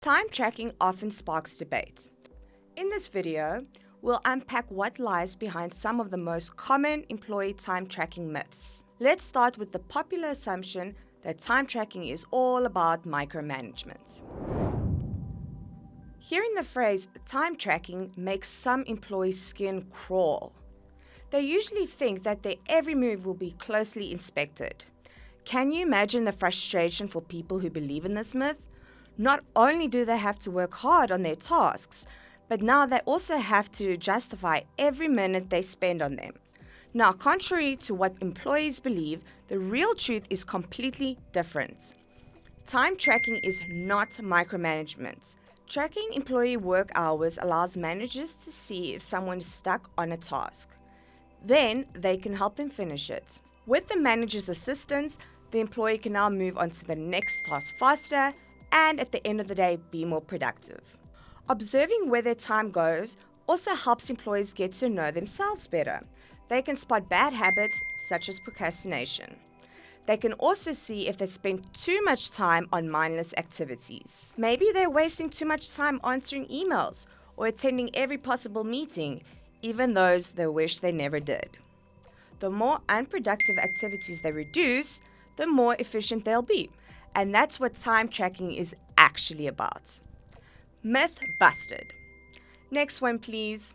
Time tracking often sparks debate. In this video, we'll unpack what lies behind some of the most common employee time tracking myths. Let's start with the popular assumption that time tracking is all about micromanagement. Hearing the phrase time tracking makes some employees' skin crawl. They usually think that their every move will be closely inspected. Can you imagine the frustration for people who believe in this myth? Not only do they have to work hard on their tasks, but now they also have to justify every minute they spend on them. Now, contrary to what employees believe, the real truth is completely different. Time tracking is not micromanagement. Tracking employee work hours allows managers to see if someone is stuck on a task. Then they can help them finish it. With the manager's assistance, the employee can now move on to the next task faster and at the end of the day be more productive. Observing where their time goes also helps employees get to know themselves better. They can spot bad habits such as procrastination. They can also see if they spend too much time on mindless activities. Maybe they're wasting too much time answering emails or attending every possible meeting, even those they wish they never did. The more unproductive activities they reduce, the more efficient they'll be. And that's what time tracking is actually about. Myth busted. Next one, please.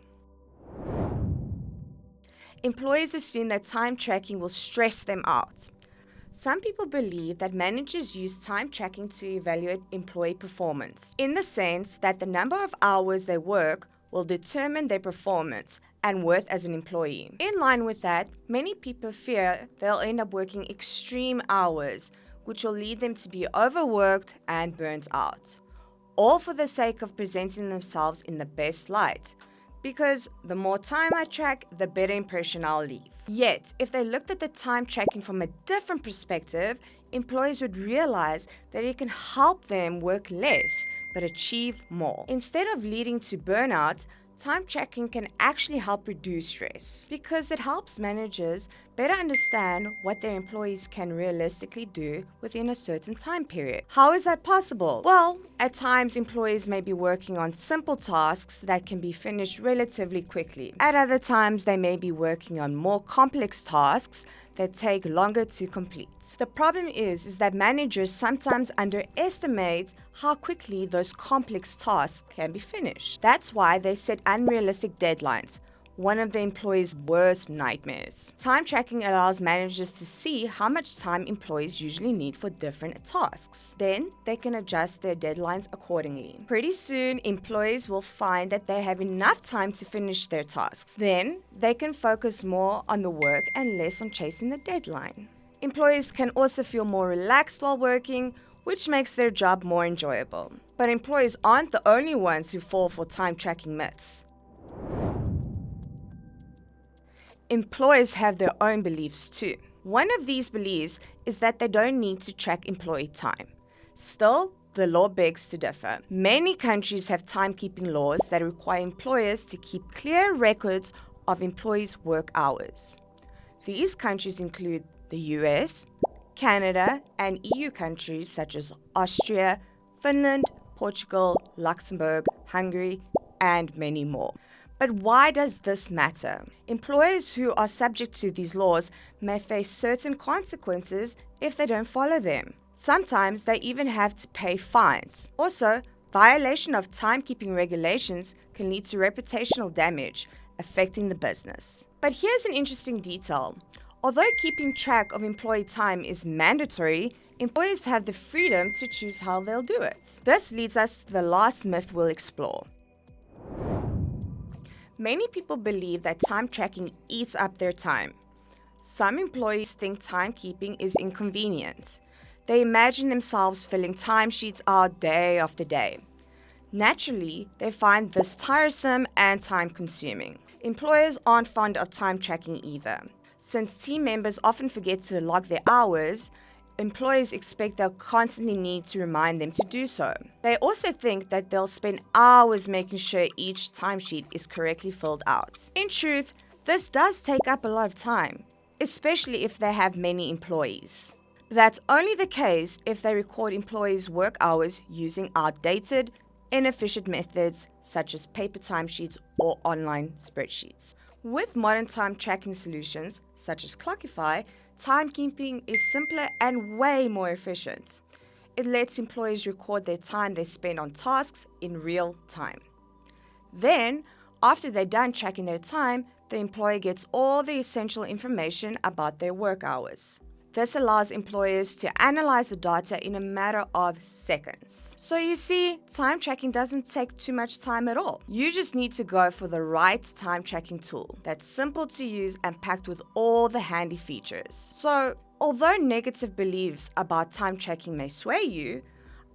Employees assume that time tracking will stress them out. Some people believe that managers use time tracking to evaluate employee performance, in the sense that the number of hours they work will determine their performance and worth as an employee. In line with that, many people fear they'll end up working extreme hours, which will lead them to be overworked and burnt out, all for the sake of presenting themselves in the best light. Because the more time I track, the better impression I'll leave. Yet, if they looked at the time tracking from a different perspective, employees would realize that it can help them work less but achieve more. Instead of leading to burnout, time tracking can actually help reduce stress because it helps managers better understand what their employees can realistically do within a certain time period. How is that possible? Well, at times employees may be working on simple tasks that can be finished relatively quickly. At other times, they may be working on more complex tasks that take longer to complete. The problem is that managers sometimes underestimate how quickly those complex tasks can be finished. That's why they set unrealistic deadlines, one of the employees' worst nightmares. Time tracking allows managers to see how much time employees usually need for different tasks. Then they can adjust their deadlines accordingly. Pretty soon, employees will find that they have enough time to finish their tasks. Then they can focus more on the work and less on chasing the deadline. Employees can also feel more relaxed while working, which makes their job more enjoyable. But employees aren't the only ones who fall for time tracking myths. Employees have their own beliefs too. One of these beliefs is that they don't need to track employee time. Still, the law begs to differ. Many countries have timekeeping laws that require employers to keep clear records of employees' work hours. These countries include the US, Canada, and EU countries such as Austria, Finland, Portugal, Luxembourg, Hungary, and many more. But why does this matter? Employers who are subject to these laws may face certain consequences if they don't follow them. Sometimes they even have to pay fines. Also, violation of timekeeping regulations can lead to reputational damage, affecting the business. But here's an interesting detail. Although keeping track of employee time is mandatory, employees have the freedom to choose how they'll do it. This leads us to the last myth we'll explore. Many people believe that time tracking eats up their time. Some employees think timekeeping is inconvenient. They imagine themselves filling timesheets out day after day. Naturally, they find this tiresome and time-consuming. Employers aren't fond of time tracking either. Since team members often forget to log their hours, employees expect they'll constantly need to remind them to do so. They also think that they'll spend hours making sure each timesheet is correctly filled out. In truth, this does take up a lot of time, especially if they have many employees. That's only the case if they record employees' work hours using outdated, inefficient methods such as paper timesheets or online spreadsheets. With modern time tracking solutions such as Clockify, timekeeping is simpler and way more efficient. It lets employees record their time they spend on tasks in real time. Then, after they're done tracking their time, the employer gets all the essential information about their work hours. This allows employers to analyze the data in a matter of seconds. So you see, time tracking doesn't take too much time at all. You just need to go for the right time tracking tool that's simple to use and packed with all the handy features. So, although negative beliefs about time tracking may sway you,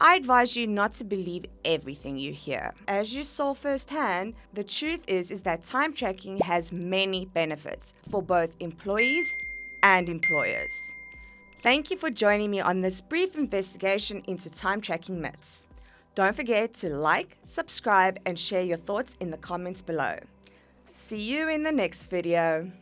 I advise you not to believe everything you hear. As you saw firsthand, the truth is that time tracking has many benefits for both employees and employers. Thank you for joining me on this brief investigation into time tracking myths. Don't forget to like, subscribe, and share your thoughts in the comments below. See you in the next video.